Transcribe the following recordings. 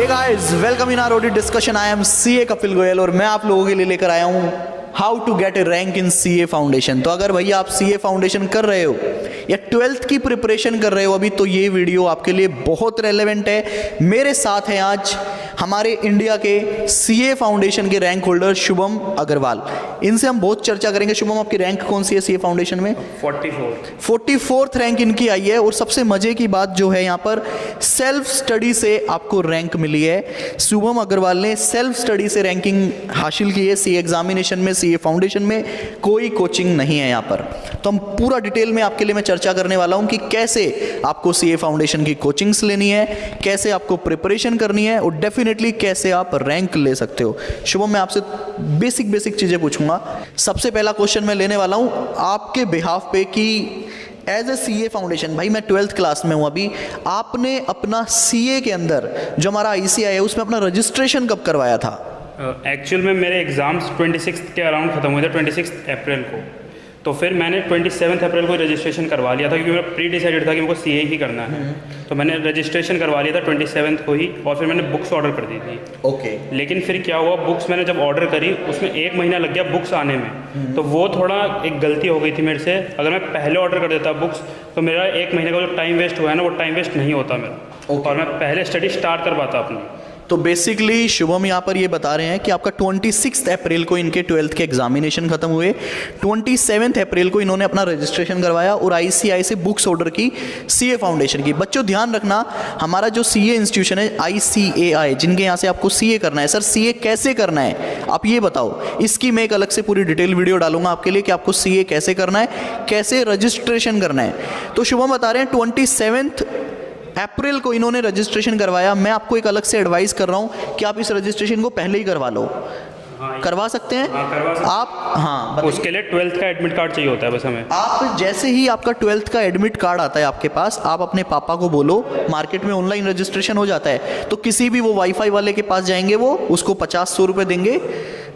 Hey guys, welcome in our audio discussion. I am CA Kapil Goyal और मैं आप लोगों के लिए लेकर आया हूँ how to get a rank in CA foundation. तो अगर भैया आप सीए फाउंडेशन कर रहे हो या 12th की प्रिपरेशन कर रहे हो अभी, तो ये वीडियो आपके लिए बहुत रेलेवेंट है। मेरे साथ हैं आज हमारे इंडिया के सीए फाउंडेशन के रैंक होल्डर शुभम अग्रवाल। इनसे हम बहुत चर्चा करेंगे। शुभम, आपकी रैंक कौन सी है सीए फाउंडेशन में? 44th रैंक इनकी आई है। और सबसे मजे की बात जो है, यहाँ पर सेल्फ स्टडी से आपको रैंक मिली है। शुभम अग्रवाल ने सेल्फ स्टडी से रैंकिंग हासिल की है सीए एग्जामिनेशन में, सीए फाउंडेशन में। कोई कोचिंग नहीं है यहाँ पर। तो हम पूरा डिटेल में आपके लिए मैं चर्चा करने वाला हूँ कि कैसे आपको सीए फाउंडेशन की कोचिंग्स लेनी है, कैसे आपको प्रिपरेशन करनी है और डेफिनेटली कैसे आप रैंक ले सकते हो। शुभम, मैं आपसे बेसिक चीज़ें पूछूंगा। सबसे पहला क्वेश्चन मैं लेने वाला हूँ आपके बिहाफ पे कि एज ए सीए फाउंडेशन, भाई मैं 12th क्लास में हूँ अभी, आपने अपना सीए के अंदर जो हमारा आईसीआई है उसमें अपना रजिस्ट्रेशन कब करवाया था? एक्चुअल में मेरे एग्ज़ाम्स 26 के अराउंड ख़त्म हुए थे, 26 अप्रैल को। तो फिर मैंने 27 अप्रैल को रजिस्ट्रेशन करवा लिया था, क्योंकि मेरा प्री डिसाइडेड था कि मेरे को सीए ही करना है। तो मैंने रजिस्ट्रेशन करवा लिया था 27 को ही, और फिर मैंने बुक्स ऑर्डर कर दी थी। ओके। लेकिन फिर क्या हुआ, बुक्स मैंने जब ऑर्डर करी उसमें 1 महीना लग गया बुक्स आने में। तो वो थोड़ा एक गलती हो गई थी मेरे से। अगर मैं पहले ऑर्डर कर देता बुक्स तो मेरा 1 महीने का जो टाइम वेस्ट हुआ है ना, वो टाइम वेस्ट नहीं होता मेरा। और मैं पहले स्टडी स्टार्ट कर पाता अपनी। तो बेसिकली शुभम यहाँ पर ये बता रहे हैं कि आपका 26 अप्रैल को इनके 12th के एग्जामिनेशन खत्म हुए, 27 अप्रैल को इन्होंने अपना रजिस्ट्रेशन करवाया और आईसीआई से बुक्स ऑर्डर की सीए फाउंडेशन की। बच्चों ध्यान रखना, हमारा जो सीए इंस्टीट्यूशन है आईसीएआई, जिनके यहाँ से आपको सीए करना है, सर सीए कैसे करना है आप ये बताओ। इसकी मैं एक अलग से पूरी डिटेल वीडियो डालूंगा आपके लिए कि आपको सीए कैसे करना है, कैसे रजिस्ट्रेशन करना है। तो शुभम बता रहे हैं 27 अप्रैल को इन्होंने रजिस्ट्रेशन करवाया। मैं आपको एक अलग से एडवाइस कर रहा हूं कि आप इस रजिस्ट्रेशन को पहले ही करवा लो। करवा सकते हैं? करवा सकते आप। हाँ, उसके लिए 12th का एडमिट कार्ड चाहिए होता है बस हमें। आप जैसे ही आपका 12th का एडमिट कार्ड आता है आपके पास, आप अपने पापा को बोलो, मार्केट में ऑनलाइन रजिस्ट्रेशन हो जाता है, तो किसी भी वो वाईफाई वाले के पास जाएंगे, वो उसको 50-100 रुपये देंगे,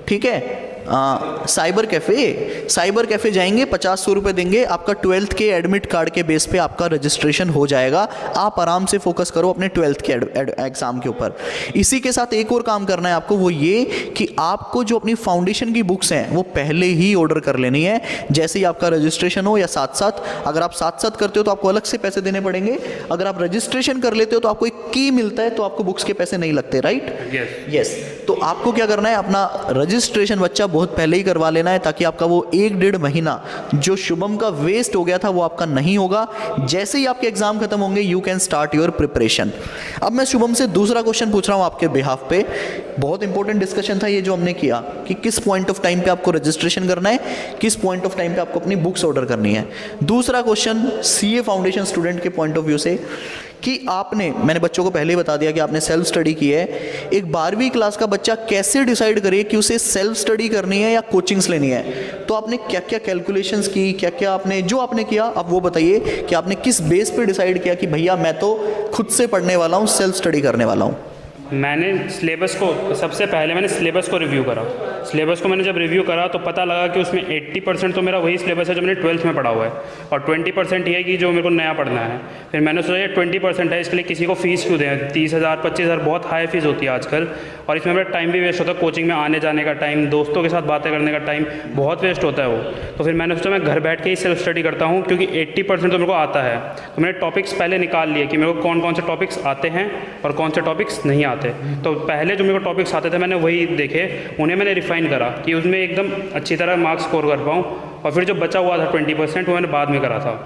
ठीक है। साइबर कैफ़े जाएंगे, 50-100 रुपये देंगे, आपका 12th के एडमिट कार्ड के बेस पे आपका रजिस्ट्रेशन हो जाएगा। आप आराम से फोकस करो अपने 12th के एग्ज़ाम के ऊपर। इसी के साथ एक और काम करना है आपको, वो ये कि आपको जो अपनी फाउंडेशन की बुक्स हैं वो पहले ही ऑर्डर कर लेनी है, जैसे ही आपका रजिस्ट्रेशन हो या साथ साथ। अगर आप साथ साथ करते हो तो आपको अलग से पैसे देने पड़ेंगे। अगर आप रजिस्ट्रेशन कर लेते हो तो आपको एक की मिलता है, तो आपको बुक्स के पैसे नहीं लगते, राइट? यस। तो आपको क्या करना है, अपना रजिस्ट्रेशन बच्चा बहुत पहले ही करवा लेना है, ताकि आपका वो 1-1.5 महीना जो शुभम का वेस्ट हो गया था वो आपका नहीं होगा। जैसे ही आपके एग्जाम खत्म होंगे, you can start your preparation. अब मैं शुभम से दूसरा क्वेश्चन पूछ रहा हूं आपके बिहाफ पे। बहुत इंपॉर्टेंट डिस्कशन था ये जो हमने किया कि किस पॉइंट ऑफ टाइम पे आपको रजिस्ट्रेशन करना है, किस पॉइंट ऑफ टाइम पे आपको अपनी बुक्स ऑर्डर करनी है। दूसरा क्वेश्चन सीए फाउंडेशन स्टूडेंट के पॉइंट ऑफ व्यू से कि मैंने बच्चों को पहले ही बता दिया कि आपने सेल्फ स्टडी की है। एक 12वीं क्लास का बच्चा कैसे डिसाइड करे कि उसे सेल्फ स्टडी करनी है या कोचिंग्स लेनी है? तो आपने क्या क्या कैलकुलेशंस की, क्या क्या आपने किया, आप वो बताइए कि आपने किस बेस पे डिसाइड किया कि भैया मैं तो खुद से पढ़ने वाला हूँ, सेल्फ स्टडी करने वाला हूँ। मैंने सिलेबस को सबसे पहले मैंने सिलेबस को रिव्यू करा। सिलेबस को मैंने जब रिव्यू करा तो पता लगा कि उसमें 80% तो मेरा वही सिलेबस है जो मैंने 12th में पढ़ा हुआ है, और 20% ये है कि जो मेरे को नया पढ़ना है। फिर मैंने सोचा ये 20% है, इसके लिए किसी को फ़ीस क्यों दें? 30,000-25,000 बहुत हाई फीस होती है आजकल, और इसमें मेरा टाइम भी वेस्ट होता है। कोचिंग में आने जाने का टाइम, दोस्तों के साथ बातें करने का टाइम बहुत वेस्ट होता है वो। तो फिर मैंने सोचा मैं घर बैठ के ही सेल्फ स्टडी करता हूँ, क्योंकि 80% तो मेरे को आता है। तो मैंने टॉपिक्स पहले निकाल लिए कि मेरे को कौन कौन से टॉपिक्स आते हैं और कौन से टॉपिक्स नहीं आते। तो पहले जो मेरे को टॉपिक्स आते थे मैंने वही देखे, उन्हें मैंने रिफाइन करा कि उसमें एकदम अच्छी तरह मार्क्स स्कोर कर पाऊँ, और फिर जो बचा हुआ था 20% वो मैंने बाद में करा था।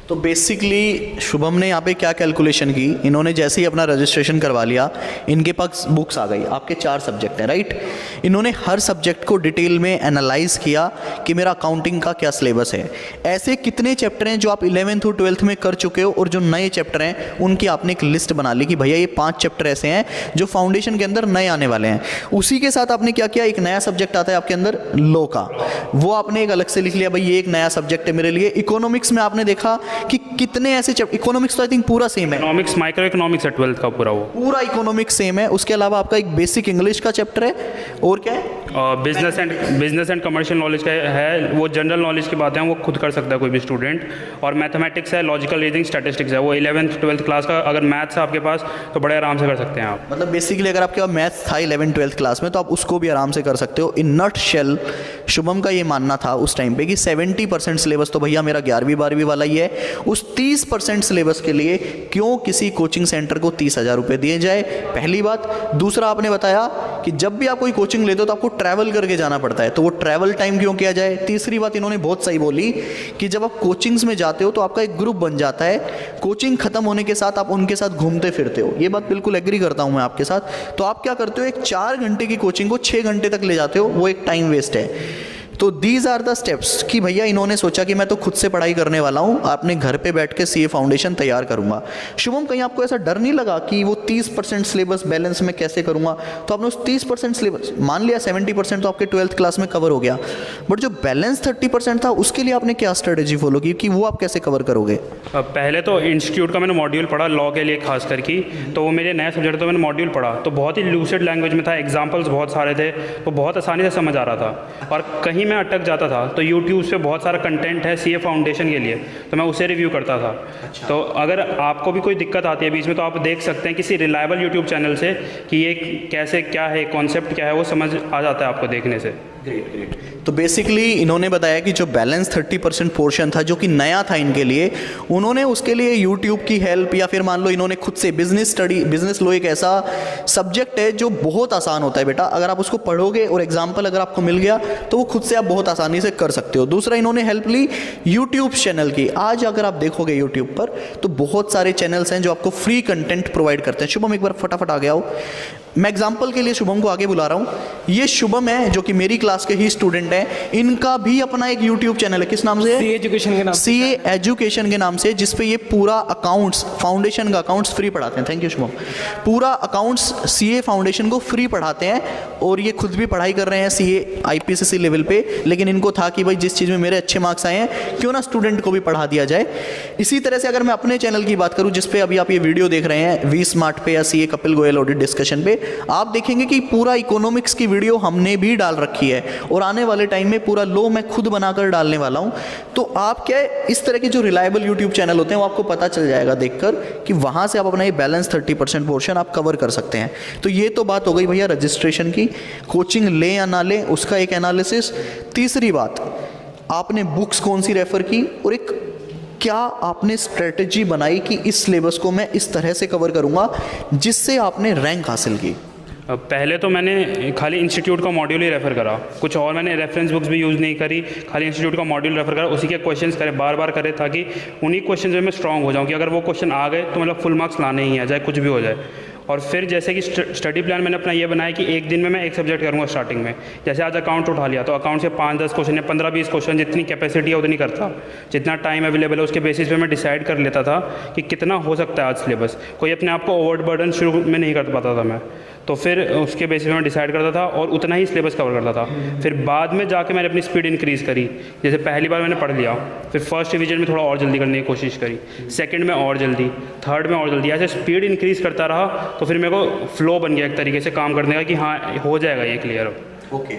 तो बेसिकली शुभम ने यहाँ पे क्या कैलकुलेशन की, इन्होंने जैसे ही अपना रजिस्ट्रेशन करवा लिया, इनके पास बुक्स आ गई। आपके 4 सब्जेक्ट हैं, राइट? इन्होंने हर सब्जेक्ट को डिटेल में एनालाइज किया कि मेरा अकाउंटिंग का क्या सिलेबस है, ऐसे कितने चैप्टर हैं जो आप 11th और 12th में कर चुके हो, और जो नए चैप्टर हैं उनकी आपने एक लिस्ट बना ली कि भैया ये 5 चैप्टर ऐसे हैं जो फाउंडेशन के अंदर नए आने वाले हैं। उसी के साथ आपने क्या किया, एक नया सब्जेक्ट आता है आपके अंदर लॉ का, वो आपने एक अलग से लिख लिया, भाई ये एक नया सब्जेक्ट है मेरे लिए। इकोनॉमिक्स में आपने देखा कि कितने ऐसे इकोनॉमिक्स तो आई थिंक पूरा सेम है, इकोनॉमिक्स माइक्रो इकोनॉमिक्स है 12th का पूरा, वो पूरा इकोनॉमिक्स सेम है। उसके अलावा आपका एक बेसिक इंग्लिश का चैप्टर है, और क्या है, बिजनेस एंड कमर्शियल नॉलेज का है, वो जनरल नॉलेज की बातें हैं, वो खुद कर सकता है कोई भी स्टूडेंट। और मैथमेटिक्स है, लॉजिकल रीजनिंग, स्टैटिस्टिक्स है, वो 11th 12th क्लास का अगर मैथ्स है आपके पास तो बड़े आराम से कर सकते हैं आप। मतलब बेसिकली अगर आपके पास मैथ्स था 11th 12th क्लास में तो आप उसको भी आराम से कर सकते हो। इन नट शेल शुभम का ये मानना था उस टाइम पे कि 70% सिलेबस तो भैया मेरा 11वीं 12वीं वाला ही है, उस 30% सिलेबस के लिए क्यों किसी कोचिंग सेंटर को 30,000 रुपये दिए जाए, पहली बात। दूसरा आपने बताया कि जब भी आप कोई कोचिंग लेते हो तो आपको ट्रैवल करके जाना पड़ता है, तो वो ट्रैवल टाइम क्यों किया जाए। तीसरी बात इन्होंने बहुत सही बोली कि जब आप कोचिंग्स में जाते हो तो आपका एक ग्रुप बन जाता है, कोचिंग खत्म होने के साथ आप उनके साथ घूमते फिरते हो, ये बात बिल्कुल एग्री करता हूँ मैं आपके साथ। तो आप क्या करते हो, एक 4 घंटे की कोचिंग को 6 घंटे तक ले जाते हो, वो एक टाइम वेस्ट है। तो दीज आर द स्टेप्स कि भैया इन्होंने सोचा कि मैं तो खुद से पढ़ाई करने वाला हूँ, आपने घर पे बैठ के सीए फाउंडेशन तैयार करूँगा। शुभम कहीं आपको ऐसा डर नहीं लगा कि वो 30% सिलेबस बैलेंस में कैसे करूँगा, तो आपने उस 30% सिलेबस मान लिया, 70% तो आपके 12th क्लास में कवर हो गया, बट जो बैलेंस 30% था उसके लिए आपने क्या स्ट्रेटेजी फॉलो की कि वो आप कैसे कवर करोगे। पहले तो इंस्टीट्यूट का मैंने मॉड्यूल पढ़ा लॉ के लिए खास करके, तो वो मेरे नया सब्जेक्ट तो मैंने मॉड्यूल पढ़ा तो बहुत ही लूसिड लैंग्वेज में था, एग्जाम्पल्स बहुत सारे थे, तो बहुत आसानी से समझ आ रहा था। और कहीं मैं अटक जाता था तो यूट्यूब पे बहुत सारा कंटेंट है सीए फाउंडेशन के लिए, तो मैं उसे रिव्यू करता था। अच्छा। तो अगर आपको भी कोई दिक्कत आती है बीच में तो आप देख सकते हैं किसी रिलायबल यूट्यूब चैनल से कि ये कैसे क्या है, कॉन्सेप्ट क्या है, वो समझ आ जाता है आपको देखने से। ग्रेट। तो बेसिकली इन्होंने बताया कि जो बैलेंस 30% पोर्शन था जो कि नया था इनके लिए, उन्होंने उसके लिए यूट्यूब की हेल्प या फिर मान लो इन्होंने खुद से बिजनेस लो एक ऐसा सब्जेक्ट है जो बहुत आसान होता है बेटा, अगर आप उसको पढ़ोगे और एग्जाम्पल अगर आपको मिल गया तो वो खुद से आप बहुत आसानी से कर सकते हो। दूसरा इन्होंने हेल्प ली यूट्यूब चैनल की। आज अगर आप देखोगे यूट्यूब पर तो बहुत सारे चैनल्स हैं जो आपको फ्री कंटेंट प्रोवाइड करते हैं। शुभम एक बार फटाफट आ गया हो, मैं एग्जाम्पल के लिए शुभम को आगे बुला रहा हूँ। ये शुभम है जो कि मेरी क्लास के ही स्टूडेंट हैं, इनका भी अपना एक यूट्यूब चैनल है, किस नाम से है, सीए एजुकेशन के नाम, सीए एजुकेशन के नाम से, जिसपे ये पूरा अकाउंट्स फाउंडेशन का अकाउंट्स फ्री पढ़ाते हैं। Thank you Shubham. पूरा अकाउंट्स सीए फाउंडेशन को फ्री पढ़ाते हैं और ये खुद भी पढ़ाई कर रहे हैं सीए आईपीसीसी लेवल पे, लेकिन इनको था कि भाई जिस चीज़ में मेरे अच्छे मार्क्स आए हैं क्यों ना स्टूडेंट को भी पढ़ा दिया जाए। इसी तरह से अगर मैं अपने चैनल की बात करूँ जिसपे अभी आप ये वीडियो देख रहे हैं वी स्मार्ट पे या CA Kapil Goyal audit discussion पे, आप देखेंगे कि पूरा इकोनॉमिक्स की वीडियो हमने भी डाल रखी है और आने वाले टाइम में पूरा लो मैं खुद बनाकर डालने वाला हूं। तो आप क्या है, इस तरह के जो रिलायबल यूट्यूब चैनल होते हैं वो आपको पता चल जाएगा देखकर कि वहां से आप अपना ये बैलेंस 30% पोर्शन आप कवर कर सकते हैं। तो ये तो बात हो गई भैया रजिस्ट्रेशन की, कोचिंग ले या ना ले उसका एक एनालिसिस। तीसरी बात, आपने बुक्स कौन सी रेफर की और एक क्या आपने स्ट्रेटेजी बनाई कि इस सिलेबस को मैं इस तरह से कवर करूंगा जिससे आपने रैंक हासिल की। पहले तो मैंने खाली इंस्टीट्यूट का मॉड्यूल ही रेफ़र करा, कुछ और मैंने रेफरेंस बुक्स भी यूज़ नहीं करी, खाली इंस्टीट्यूट का मॉड्यूल रेफ़र करा, उसी के क्वेश्चंस करे बार बार करे ताकि उन्हीं क्वेश्चन में मैं स्ट्रांग हो जाऊँ कि अगर वो क्वेश्चन आ गए तो मतलब फुल मार्क्स लाने ही आ जाए, कुछ भी हो जाए। और फिर जैसे कि स्टडी प्लान मैंने अपना ये बनाया कि एक दिन में मैं एक सब्जेक्ट करूँगा स्टार्टिंग में। जैसे आज अकाउंट उठा लिया तो अकाउंट से 5-10 क्वेश्चन या 15-20 क्वेश्चन, जितनी कैपेसिटी है उतनी करता, जितना टाइम अवेलेबल है उसके बेसिस पे मैं डिसाइड कर लेता था कि कितना हो सकता है आज सिलेबस। कोई अपने आप को ओवर बर्डन शुरू में नहीं कर पाता था मैं, तो फिर उसके बेसिस पे मैं डिसाइड करता था और उतना ही सिलेबस कवर करता था। फिर बाद में जाके मैंने अपनी स्पीड इंक्रीज़ करी, जैसे पहली बार मैंने पढ़ लिया, फिर फर्स्ट रिवीजन में थोड़ा और जल्दी करने की कोशिश करी, सेकंड में और जल्दी, थर्ड में और जल्दी, ऐसे स्पीड इंक्रीज़ करता रहा तो फिर मेरे को फ्लो बन गया एक तरीके से काम करने का कि हाँ हो जाएगा ये क्लियर अब। ओके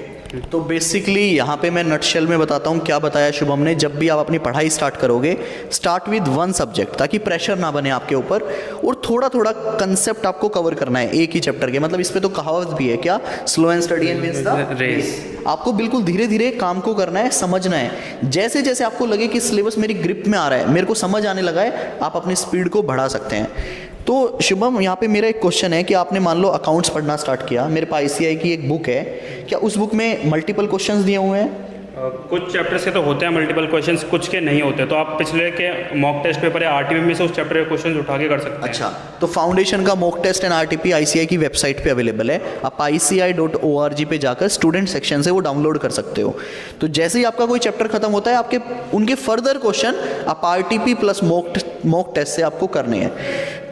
तो बेसिकली यहाँ पे मैं नटशेल में बताता हूँ क्या बताया शुभम ने। जब भी आप अपनी पढ़ाई स्टार्ट करोगे, स्टार्ट विद वन सब्जेक्ट ताकि प्रेशर ना बने आपके ऊपर, और थोड़ा थोड़ा कंसेप्ट आपको कवर करना है एक ही चैप्टर के। मतलब इस पे तो कहावत भी है क्या, slow and study and wins the race. आपको बिल्कुल धीरे धीरे काम को करना है, समझना है। जैसे जैसे आपको लगे कि सिलेबस मेरी ग्रिप में आ रहा है, मेरे को समझ आने लगा है, आप अपनी स्पीड को बढ़ा सकते हैं। तो शुभम यहाँ पे मेरा एक क्वेश्चन है कि आपने मान लो अकाउंट्स पढ़ना स्टार्ट किया, मेरे पास आईसीआई की एक बुक है, क्या उस बुक में मल्टीपल क्वेश्चंस दिए हुए हैं? कुछ चैप्टर्स के तो होते हैं मल्टीपल क्वेश्चंस, कुछ के नहीं होते, तो आप पिछले के मॉक टेस्ट पेपर या आरटीपी में से उस चैप्टर के क्वेश्चंस उठा के कर सकते हैं। अच्छा, तो फाउंडेशन का mock test and RTP ICI की वेबसाइट पे अवेलेबल है, आप ici.org पे जाकर स्टूडेंट सेक्शन से वो डाउनलोड कर सकते हो। तो जैसे ही आपका कोई चैप्टर खत्म होता है, आपके उनके फर्दर क्वेश्चन आप आरटीपी प्लस मॉक टेस्ट से आपको करने हैं।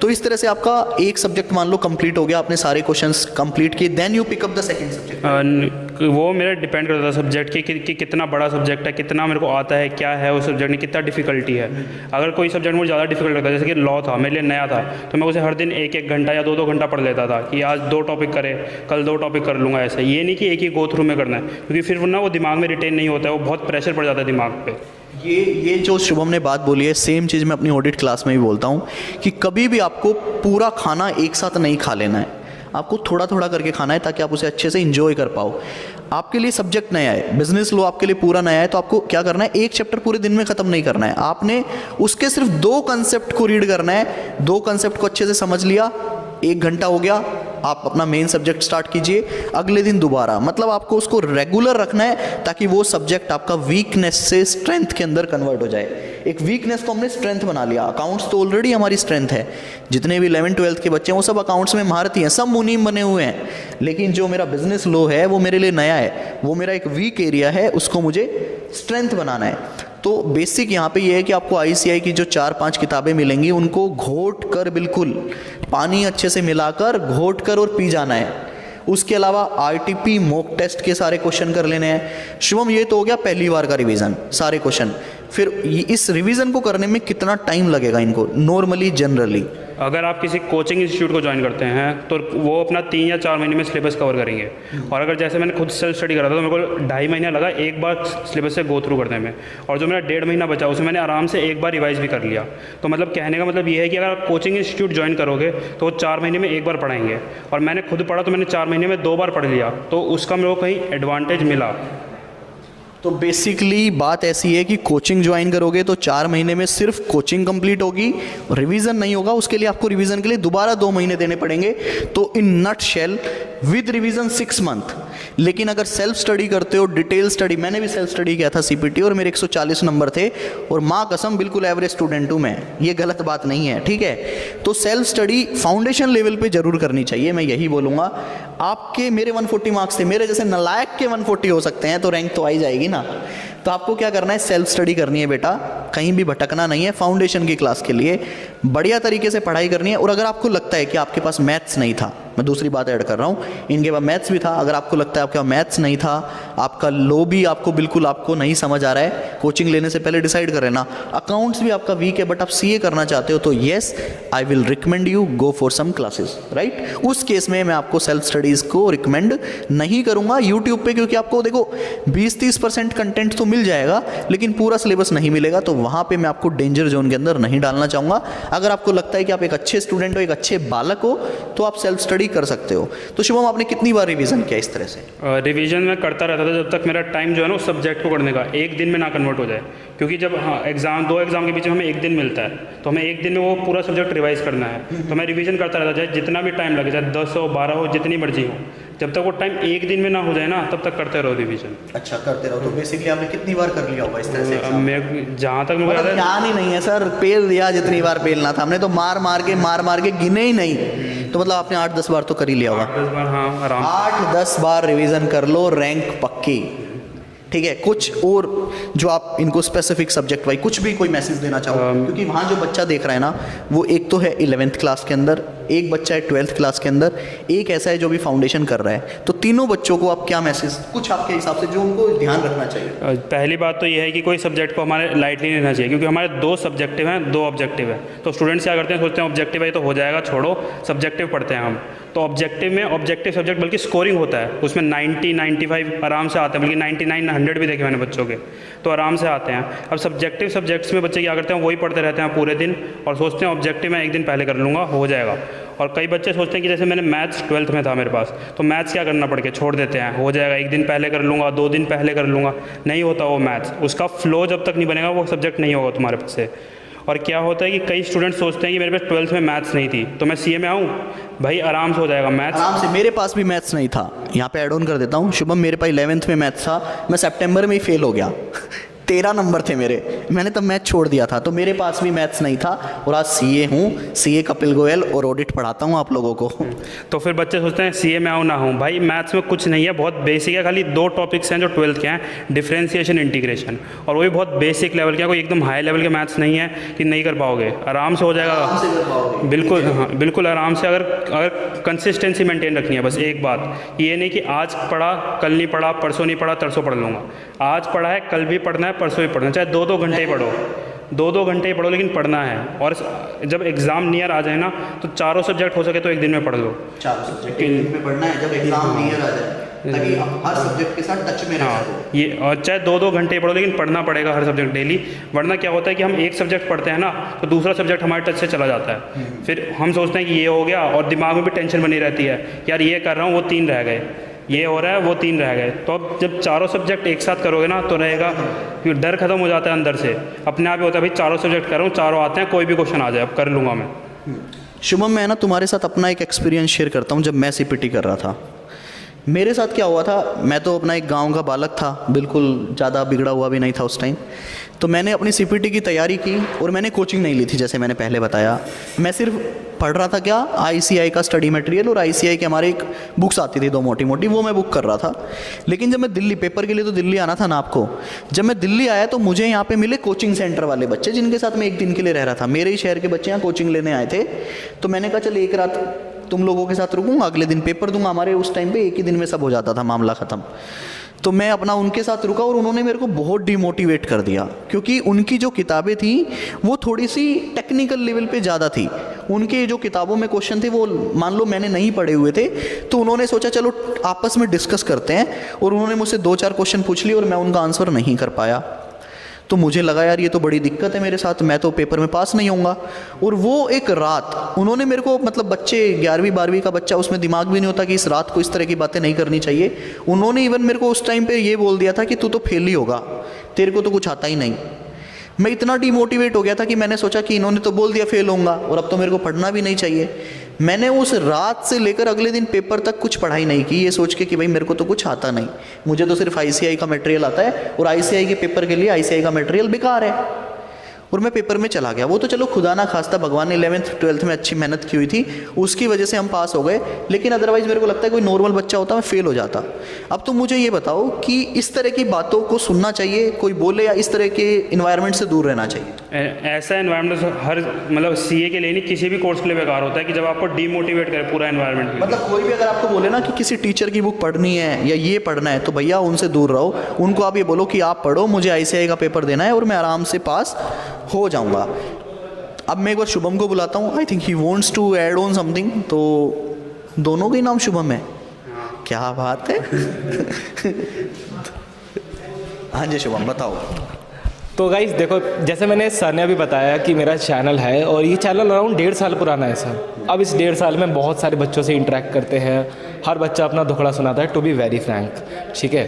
तो इस तरह से आपका एक सब्जेक्ट मान लो कंप्लीट हो गया, आपने सारे क्वेश्चंस कंप्लीट किए, then you pick up the second subject. वो मेरा डिपेंड करता था सब्जेक्ट कि कितना बड़ा सब्जेक्ट है, कितना मेरे को आता है, क्या है उस सब्जेक्ट में, कितना डिफ़िकल्टी है। अगर कोई सब्जेक्ट मुझे ज़्यादा डिफिकल्ट लगता है, जैसे कि लॉ था, मेरे लिए नया था, तो मैं उसे हर दिन 1-1 घंटा या 2-2 घंटा पढ़ लेता था कि आज 2 टॉपिक करे, कल 2 टॉपिक कर लूँगा। ऐसे ये नहीं कि एक ही गो थ्रू में करना है, क्योंकि फिर ना वो दिमाग में रिटेन नहीं होता है, वो बहुत प्रेशर पड़ जाता है दिमाग पे। ये जो शुभम ने बात बोली है, सेम चीज़ मैं अपनी ऑडिट क्लास में भी बोलता हूँ कि कभी भी आपको पूरा खाना एक साथ नहीं खा लेना है, आपको थोड़ा थोड़ा करके खाना है ताकि आप उसे अच्छे से इंजॉय कर पाओ। आपके लिए सब्जेक्ट नया है, बिजनेस लॉ आपके लिए पूरा नया है, तो आपको क्या करना है, एक चैप्टर पूरे दिन में ख़त्म नहीं करना है, आपने उसके सिर्फ 2 कंसेप्ट को रीड करना है। 2 कंसेप्ट को अच्छे से समझ लिया, 1 घंटा हो गया, आप अपना मेन सब्जेक्ट स्टार्ट कीजिए, अगले दिन दोबारा। मतलब आपको उसको रेगुलर रखना है ताकि वो सब्जेक्ट आपका वीकनेस से स्ट्रेंथ के अंदर कन्वर्ट हो जाए। एक वीकनेस को हमने स्ट्रेंथ बना लिया। अकाउंट्स तो ऑलरेडी हमारी स्ट्रेंथ है, जितने भी 11th-12th के बच्चे हैं वो सब अकाउंट्स में महारती हैं, सब मुनीम बने हुए हैं। लेकिन जो मेरा बिजनेस लॉ है वो मेरे लिए नया है, वो मेरा एक वीक एरिया है, उसको मुझे स्ट्रेंथ बनाना है। तो बेसिक यहाँ पे ये है कि आपको ICI की जो 4-5 किताबें मिलेंगी उनको घोट कर, बिल्कुल पानी अच्छे से मिलाकर घोट कर और पी जाना है। उसके अलावा RTP मॉक टेस्ट के सारे क्वेश्चन कर लेने हैं। शुभम, ये तो हो गया पहली बार का रिवीजन, सारे क्वेश्चन। फिर इस रिवीजन को करने में कितना टाइम लगेगा इनको नॉर्मली, जनरली? अगर आप किसी कोचिंग इंस्टीट्यूट को ज्वाइन करते हैं तो वो अपना 3 या 4 महीने में सिलेबस कवर करेंगे। और अगर जैसे मैंने खुद सेल्फ स्टडी करा था तो मेरे को 2.5 महीना लगा एक बार सिलेबस से गो थ्रू करने में, और जो मेरा 1.5 महीना बचा उसमें मैंने आराम से एक बार रिवाइज भी कर लिया। तो मतलब कहने का मतलब ये है कि अगर आप कोचिंग इंस्टीट्यूट ज्वाइन करोगे तो वो 4 महीने में एक बार पढ़ाएंगे, और मैंने खुद पढ़ा तो मैंने 4 महीने में 2 बार पढ़ लिया, तो उसका मेरे को कहीं एडवांटेज मिला। तो बेसिकली बात ऐसी है कि कोचिंग ज्वाइन करोगे तो 4 महीने में सिर्फ कोचिंग कंप्लीट होगी, रिवीजन नहीं होगा। उसके लिए आपको रिवीजन के लिए दोबारा 2 महीने देने पड़ेंगे। तो इन नट शेल विद रिवीजन 6 मंथ। लेकिन अगर सेल्फ स्टडी करते हो, डिटेल स्टडी, मैंने भी सेल्फ स्टडी किया था CPT और मेरे 140 नंबर थे, और माँ कसम बिल्कुल एवरेज स्टूडेंट हूँ मैं, ये गलत बात नहीं है, ठीक है। तो सेल्फ स्टडी फाउंडेशन लेवल पे जरूर करनी चाहिए, मैं यही बोलूँगा। आपके मेरे 140 मार्क्स थे, मेरे जैसे नालायक के 140 हो सकते हैं, तो रैंक तो आ ही जाएगी ना। तो आपको क्या करना है, सेल्फ स्टडी करनी है बेटा, कहीं भी भटकना नहीं है। फाउंडेशन की क्लास के लिए बढ़िया तरीके से पढ़ाई करनी है। और अगर आपको लगता है कि आपके पास मैथ्स नहीं था, मैं दूसरी बात ऐड कर रहा हूँ, इनके पास मैथ्स भी था, अगर आपको लगता है आपके पास मैथ्स नहीं था, आपका लो भी आपको बिल्कुल आपको नहीं समझ आ रहा है, कोचिंग लेने से पहले डिसाइड कर लेना। अकाउंट्स भी आपका वीक है बट आप CA करना चाहते हो, तो yes, I will recommend you go for some classes, right. उस केस में मैं आपको सेल्फ स्टडीज़ को रिकमेंड नहीं करूँगा यूट्यूब पे, क्योंकि आपको देखो 20-30% कंटेंट तो मिल जाएगा लेकिन पूरा सिलेबस नहीं मिलेगा, तो वहाँ पे मैं आपको डेंजर जोन के अंदर नहीं डालना चाहूँगा। अगर आपको लगता है कि आप एक अच्छे स्टूडेंट हो, एक अच्छे बालक हो, तो आप सेल्फ स्टडी कर सकते हो। तो शुभम, आपने कितनी बार रिवीजन किया इस तरह से? रिवीजन मैं करता रहता था जब तक मेरा टाइम जो है ना उस सब्जेक्ट को करने का एक दिन में ना कन्वर्ट हो जाए, क्योंकि जब एग्जाम 2 एग्जाम के बीच में हमें 1 दिन मिलता है, तो हमें 1 दिन में वो पूरा सब्जेक्ट रिवाइज करना है। तो मैं रिवीजन करता रहता, चाहे जितना भी टाइम लगे, चाहे 10 हो 12 हो, जितनी मर्जी हो, जब तक वो टाइम 1 दिन में ना हो जाए ना, तब तक करते रहो रिवीजन। अच्छा, करते रहो। तो बेसिकली आपने कितनी बार कर लिया होगा इस तरह से? मैं जहाँ तक मुझे याद है, ध्यान ही नहीं है सर, पेल दिया जितनी बार पेलना था, हमने तो मार मार के गिने ही नहीं। तो मतलब आपने 8-10 बार तो कर ही लिया होगा। 10 बार, हाँ, आराम। 8-10 बार रिवीजन कर लो, रैंक पक्की, ठीक है। कुछ और जो आप इनको स्पेसिफिक सब्जेक्ट वाइज कुछ भी कोई मैसेज देना चाहो, क्योंकि वहाँ जो बच्चा देख रहा है ना, वो एक तो है 11th क्लास के अंदर, एक बच्चा है 12th क्लास के अंदर, एक ऐसा है जो भी फाउंडेशन कर रहा है। तो तीनों बच्चों को आप क्या मैसेज, कुछ आपके हिसाब से जो उनको ध्यान रखना चाहिए? पहली बात तो ये है कि कोई सब्जेक्ट को हमारे लाइटली नहीं लेना चाहिए, क्योंकि हमारे 2 सब्जेक्टिव हैं, 2 ऑब्जेक्टिव है। तो स्टूडेंट्स क्या करते हैं, सोचते हैं ऑब्जेक्टिव है तो हो जाएगा, छोड़ो सब्जेक्टिव पढ़ते हैं हम। तो ऑब्जेक्टिव में ऑब्जेक्टिव सब्जेक्ट बल्कि स्कोरिंग होता है, उसमें 90-95 आराम से आते हैं, बल्कि 99-100 भी देखे मैंने बच्चों के, तो आराम से आते हैं। अब सब्जेक्टिव सब्जेक्ट्स में बच्चे क्या करते हैं, वही पढ़ते रहते हैं पूरे दिन और सोचते हैं ऑब्जेक्टिव मैं 1 दिन पहले कर लूँगा, हो जाएगा। और कई बच्चे सोचते हैं कि जैसे मैंने मैथ्स 12th में था मेरे पास, तो मैथ्स क्या करना पड़ के छोड़ देते हैं, हो जाएगा 1 दिन पहले कर लूँगा, 2 दिन पहले कर लूँगा। नहीं होता वो मैथ्स, उसका फ्लो जब तक नहीं बनेगा वो सब्जेक्ट नहीं होगा तुम्हारे पास से। और क्या होता है कि कई स्टूडेंट्स सोचते हैं कि मेरे पास 12th में मैथ्स नहीं थी तो मैं CA में आऊँ, भाई आराम से हो जाएगा मैथ्स। आराम से, मेरे पास भी मैथ्स नहीं था, यहाँ पे ऐड ऑन कर देता हूँ। शुभम, मेरे पास 11th में मैथ्स था, मैं सितंबर में ही फेल हो गया 13 नंबर थे मेरे, मैंने तब मैथ छोड़ दिया था, तो मेरे पास भी मैथ्स नहीं था और आज सीए हूँ, सीए कपिल गोयल, और ऑडिट पढ़ाता हूँ आप लोगों को। तो फिर बच्चे सोचते हैं सीए में आऊँ ना हूँ, भाई मैथ्स में कुछ नहीं है, बहुत बेसिक है, खाली 2 टॉपिक्स हैं जो 12th के हैं, डिफरेंशिएशन, इंटीग्रेशन, और वो भी बहुत बेसिक लेवल के हैं, कोई एकदम हाई लेवल के मैथ्स नहीं है कि नहीं कर पाओगे, आराम से हो जाएगा। बिल्कुल, हाँ बिल्कुल आराम से, अगर कंसिस्टेंसी मेंटेन रखनी है बस एक बात, ये नहीं कि आज पढ़ा कल नहीं पढ़ा, परसों नहीं पढ़ा तरसों पढ़ लूँगा, आज पढ़ा है कल भी पढ़ना है, परसों भी पढ़ना है, चाहे 2-2 घंटे ही पढ़ो, 2-2 घंटे ही पढ़ो, लेकिन पढ़ना है। और जब एग्ज़ाम नियर आ जाए ना तो चारों सब्जेक्ट हो सके तो एक दिन में पढ़ लो। चारों सब्जेक्ट एक दिन में पढ़ना है जब एग्जाम नियर आ जाए, ताकि आप हर सब्जेक्ट के साथ टच में रह सको। ये, और चाहे 2-2 घंटे पढ़ो, लेकिन पढ़ना पड़ेगा हर सब्जेक्ट डेली, वरना क्या होता है कि हम एक सब्जेक्ट पढ़ते हैं ना तो दूसरा सब्जेक्ट हमारे टच से चला जाता है, फिर हम सोचते हैं कि ये हो गया, और दिमाग में भी टेंशन बनी रहती है, यार ये कर रहा हूँ वो 3 रह गए, ये हो रहा है वो 3 रह गए। तो अब जब चारों सब्जेक्ट एक साथ करोगे ना तो रहेगा, फिर डर खत्म हो जाता है अंदर से, अपने आप ही होता है भाई चारों सब्जेक्ट कर रहा हूँ, चारों आते हैं, कोई भी क्वेश्चन आ जाए अब कर लूँगा मैं। शुभम, मैं ना तुम्हारे साथ अपना एक एक्सपीरियंस शेयर करता हूँ। जब मैं सीपीटी कर रहा था, मेरे साथ क्या हुआ था, मैं तो अपना एक गांव का बालक था, बिल्कुल ज़्यादा बिगड़ा हुआ भी नहीं था उस टाइम। तो मैंने अपनी सीपीटी की तैयारी की और मैंने कोचिंग नहीं ली थी, जैसे मैंने पहले बताया। मैं सिर्फ पढ़ रहा था क्या, आईसीआई का स्टडी मटेरियल, और आईसीआई के हमारे एक बुक्स आती थी 2 मोटी मोटी, वो मैं बुक कर रहा था। लेकिन जब मैं दिल्ली, पेपर के लिए तो दिल्ली आना था ना आपको, जब मैं दिल्ली आया तो मुझे यहाँ पे मिले कोचिंग सेंटर वाले बच्चे, जिनके साथ मैं एक दिन के लिए रह रहा था। मेरे ही शहर के बच्चे यहाँ कोचिंग लेने आए थे। तो मैंने कहा चल एक रात तुम लोगों के साथ रुकूंगा, अगले दिन पेपर दूंगा। हमारे उस टाइम पे एक ही दिन में सब हो जाता था, मामला ख़त्म। तो मैं अपना उनके साथ रुका और उन्होंने मेरे को बहुत डिमोटिवेट कर दिया, क्योंकि उनकी जो किताबें थी वो थोड़ी सी टेक्निकल लेवल पे ज़्यादा थी। उनके जो किताबों में क्वेश्चन थे वो मान लो मैंने नहीं पढ़े हुए थे, तो उन्होंने सोचा चलो आपस में डिस्कस करते हैं, और उन्होंने मुझसे 2-4 क्वेश्चन पूछ लिए और मैं उनका आंसर नहीं कर पाया। तो मुझे लगा यार ये तो बड़ी दिक्कत है मेरे साथ, मैं तो पेपर में पास नहीं होऊंगा। और वो एक रात उन्होंने मेरे को, मतलब बच्चे 11वीं-12वीं का बच्चा, उसमें दिमाग भी नहीं होता कि इस रात को इस तरह की बातें नहीं करनी चाहिए। उन्होंने इवन मेरे को उस टाइम पे ये बोल दिया था कि तू तो फेल ही होगा, तेरे को तो कुछ आता ही नहीं। मैं इतना डिमोटिवेट हो गया था कि मैंने सोचा कि इन्होंने तो बोल दिया फेल होऊंगा और अब तो मेरे को पढ़ना भी नहीं चाहिए। मैंने उस रात से लेकर अगले दिन पेपर तक कुछ पढ़ाई नहीं की, ये सोच के कि भाई मेरे को तो कुछ आता नहीं, मुझे तो सिर्फ आईसीआई का मटेरियल आता है, और आईसीआई के पेपर के लिए आईसीआई का मटेरियल बेकार है। और मैं पेपर में चला गया। वो तो चलो खुदा ना खास्ता भगवान ने 11th 12th में अच्छी मेहनत की हुई थी, उसकी वजह से हम पास हो गए, लेकिन अदरवाइज़ मेरे को लगता है कोई नॉर्मल बच्चा होता मैं फेल हो जाता। अब तो मुझे ये बताओ कि इस तरह की बातों को सुनना चाहिए कोई बोले, या इस तरह के इन्वायरमेंट से दूर रहना चाहिए? ऐसा इन्वायरमेंट हर, मतलब सीए के लिए नहीं, किसी भी कोर्स के लिए बेकार होता है कि जब आपको डीमोटिवेट करे पूरा इन्वायरमेंट। मतलब कोई भी अगर आपको बोले ना कि किसी टीचर की बुक पढ़नी है या ये पढ़ना है, तो भैया उनसे दूर रहो। उनको आप ये बोलो कि आप पढ़ो, मुझे आईसीआई का पेपर देना है और मैं आराम से पास हो जाऊंगा। अब मैं एक बार शुभम को बुलाता हूँ, I think he wants to add on something. तो दोनों का ही नाम शुभम है, क्या बात है। हाँ जी शुभम, बताओ। तो गाइस देखो, जैसे मैंने सर ने अभी बताया कि मेरा चैनल है, और ये चैनल अराउंड 1.5 साल पुराना है सर। अब इस 1.5 साल में बहुत सारे बच्चों से इंटरेक्ट करते हैं, हर बच्चा अपना दुखड़ा सुनाता है, टू बी वेरी फ्रैंक, ठीक है।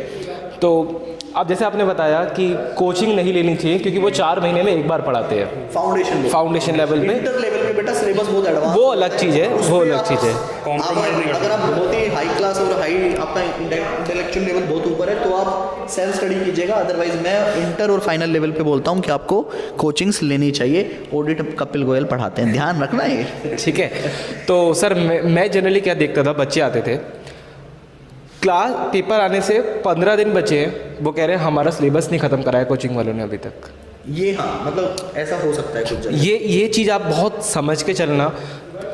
तो अब जैसे आपने बताया कि कोचिंग नहीं लेनी चाहिए क्योंकि वो 4 महीने में एक बार पढ़ाते हैं फाउंडेशन लेवल पे। इंटर लेवल पे बेटा सिलेबस बहुत एडवांस, वो अलग चीज़ है, वो अलग चीज़ है। अगर आप बहुत ही हाई क्लास और हाई आपका इंटेलेक्चुअल लेवल बहुत ऊपर है तो आप सेल्फ स्टडी कीजिएगा। अदरवाइज मैं इंटर और फाइनल लेवल पे बोलता हूँ कि आपको कोचिंग्स लेनी चाहिए। ऑडिट कपिल गोयल पढ़ाते हैं, ध्यान रखना है, ठीक है। तो सर मैं जनरली क्या देखता था, बच्चे आते थे क्लास, पेपर आने से 15 दिन बचे हैं, वो कह रहे हैं हमारा सिलेबस नहीं ख़त्म कराया कोचिंग वालों ने अभी तक। ये हाँ, मतलब ऐसा हो सकता है कुछ जगह। ये चीज़ आप बहुत समझ के चलना।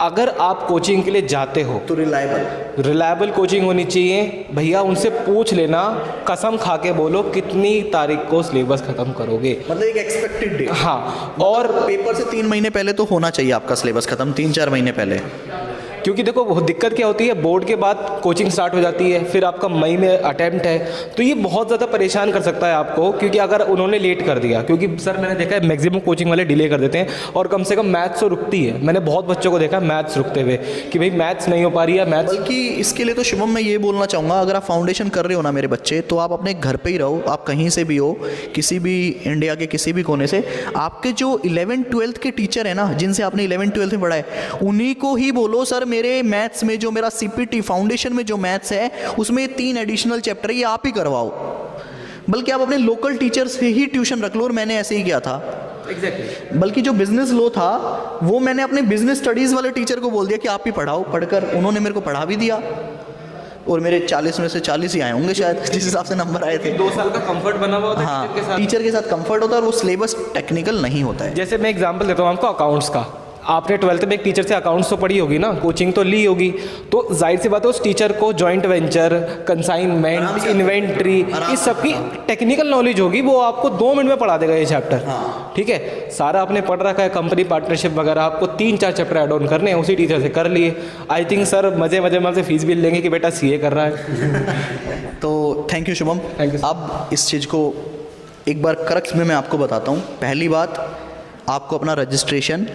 अगर आप कोचिंग के लिए जाते हो तो रिलायबल कोचिंग होनी चाहिए भैया। उनसे पूछ लेना, कसम खा के बोलो कितनी तारीख को सिलेबस ख़त्म करोगे, मतलब एक एक्सपेक्टेड डेट। हाँ, और पेपर से 3 महीने पहले तो होना चाहिए आपका सिलेबस ख़त्म, 3-4 महीने पहले। क्योंकि देखो वो दिक्कत क्या होती है, बोर्ड के बाद कोचिंग स्टार्ट हो जाती है, फिर आपका मई में अटेम्प्ट है, तो ये बहुत ज़्यादा परेशान कर सकता है आपको। क्योंकि अगर उन्होंने लेट कर दिया, क्योंकि सर मैंने देखा है मैक्सिमम कोचिंग वाले डिले कर देते हैं, और कम से कम मैथ्स तो रुकती है। मैंने बहुत बच्चों को देखा है मैथ्स रुकते हुए कि भाई मैथ्स नहीं हो पा रही है मैथ्स। बल्कि इसके लिए तो शुभम मैं ये बोलना चाहूँगा, अगर आप फाउंडेशन कर रहे हो ना मेरे बच्चे, तो आप अपने घर पर ही रहो, आप कहीं से भी हो, किसी भी इंडिया के किसी भी कोने से, आपके जो 11th-12th के टीचर हैं ना, जिनसे आपने 11th-12th में पढ़ा है, उन्हीं को ही बोलो सर मेरे मैथ्स में जो मेरा सीपीटी फाउंडेशन में जो मैथ्स है उसमें 3 एडिशनल चैप्टर ये आप ही करवाओ। बल्कि आप अपने लोकल टीचर से ही ट्यूशन रख लो, और मैंने ऐसे ही किया था। एग्जैक्टली। बल्कि जो बिजनेस लो था वो मैंने अपने बिजनेस स्टडीज़ वाले टीचर को बोल दिया कि आप ही पढ़ाओ, पढ़कर उन्होंने मेरे को पढ़ा भी दिया, और मेरे 40 में से 40 ही आए होंगे शायद, जिस हिसाब से नंबर आए थे। 2 साल का कंफर्ट बना हुआ होता है हाँ, टीचर के साथ। टीचर के साथ कंफर्ट होता है, और वो सिलेबस टेक्निकल नहीं होता है। जैसे मैं एग्जांपल देता हूँ आपको अकाउंट्स का। आपने 12th में एक टीचर से अकाउंट्स तो पढ़ी होगी ना, कोचिंग तो ली होगी, तो जाहिर सी बात है उस टीचर को जॉइंट वेंचर, कंसाइनमेंट, इन्वेंट्री, इस सब की टेक्निकल नॉलेज होगी, वो आपको 2 मिनट में पढ़ा देगा ये चैप्टर। ठीक है, सारा आपने पढ़ रखा है, कंपनी पार्टनरशिप वगैरह, आपको 3-4 चैप्टर ऐड ऑन करने हैं, उसी टीचर से कर लिए। आई थिंक सर मजे मजे में आपसे फीस भी लेंगे कि बेटा सीए कर रहा है। तो thank you Shubham. Thank you, sir. अब इस चीज़ को एक बार क्रक्स में मैं आपको बताता हूँ। पहली बात, आपको अपना रजिस्ट्रेशन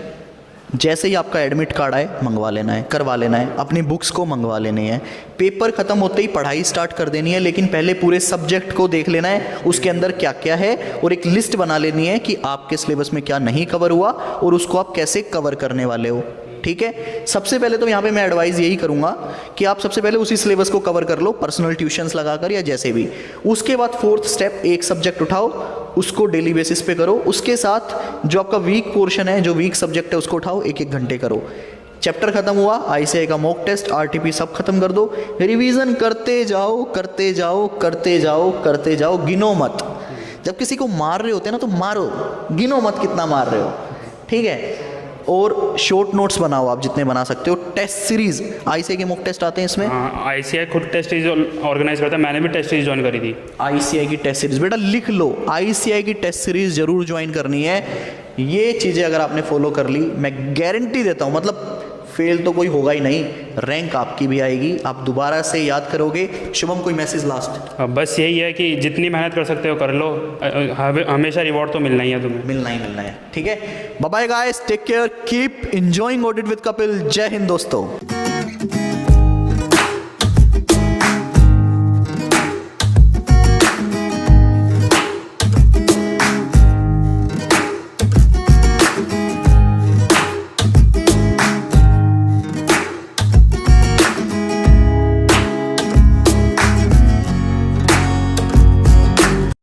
जैसे ही आपका एडमिट कार्ड आए मंगवा लेना है, करवा लेना है, अपनी बुक्स को मंगवा लेनी है। पेपर ख़त्म होते ही पढ़ाई स्टार्ट कर देनी है, लेकिन पहले पूरे सब्जेक्ट को देख लेना है, उसके अंदर क्या क्या है, और एक लिस्ट बना लेनी है कि आपके सिलेबस में क्या नहीं कवर हुआ और उसको आप कैसे कवर करने वाले हो। ठीक है, सबसे पहले तो यहाँ पे मैं एडवाइस यही करूँगा कि आप सबसे पहले उसी सिलेबस को कवर कर लो, पर्सनल ट्यूशन्स लगाकर या जैसे भी। उसके बाद 4th स्टेप, एक सब्जेक्ट उठाओ, उसको डेली बेसिस पे करो। उसके साथ जो आपका वीक पोर्शन है, जो वीक सब्जेक्ट है, उसको उठाओ, 1-1 घंटे करो। चैप्टर खत्म हुआ, ICAI का मॉक टेस्ट, RTP सब खत्म कर दो। रिवीजन करते जाओ, करते जाओ, करते जाओ, करते जाओ, गिनो मत। जब किसी को मार रहे होते हैं ना तो मारो, गिनो मत कितना मार रहे हो। ठीक है, और शॉर्ट नोट्स बनाओ आप जितने बना सकते हो। टेस्ट सीरीज, ICAI के मॉक टेस्ट आते हैं इसमें। ICAI खुद टेस्ट सीरीज ऑर्गेनाइज करता है, मैंने भी टेस्ट सीरीज ज्वाइन करी थी। ICAI की टेस्ट सीरीज, बेटा लिख लो, ICAI की टेस्ट सीरीज जरूर ज्वाइन करनी है। ये चीज़ें अगर आपने फॉलो कर ली, मैं गारंटी देता हूँ, मतलब फेल तो कोई होगा ही नहीं, रैंक आपकी भी आएगी, आप दोबारा से याद करोगे। शुभम, कोई मैसेज लास्ट? बस यही है कि जितनी मेहनत कर सकते हो कर लो, हमेशा रिवॉर्ड तो मिलना ही है तुम्हें। मिलना ही मिलना है। ठीक है, bye bye guys, take care, keep enjoying audit with Kapil. जय हिंद दोस्तों।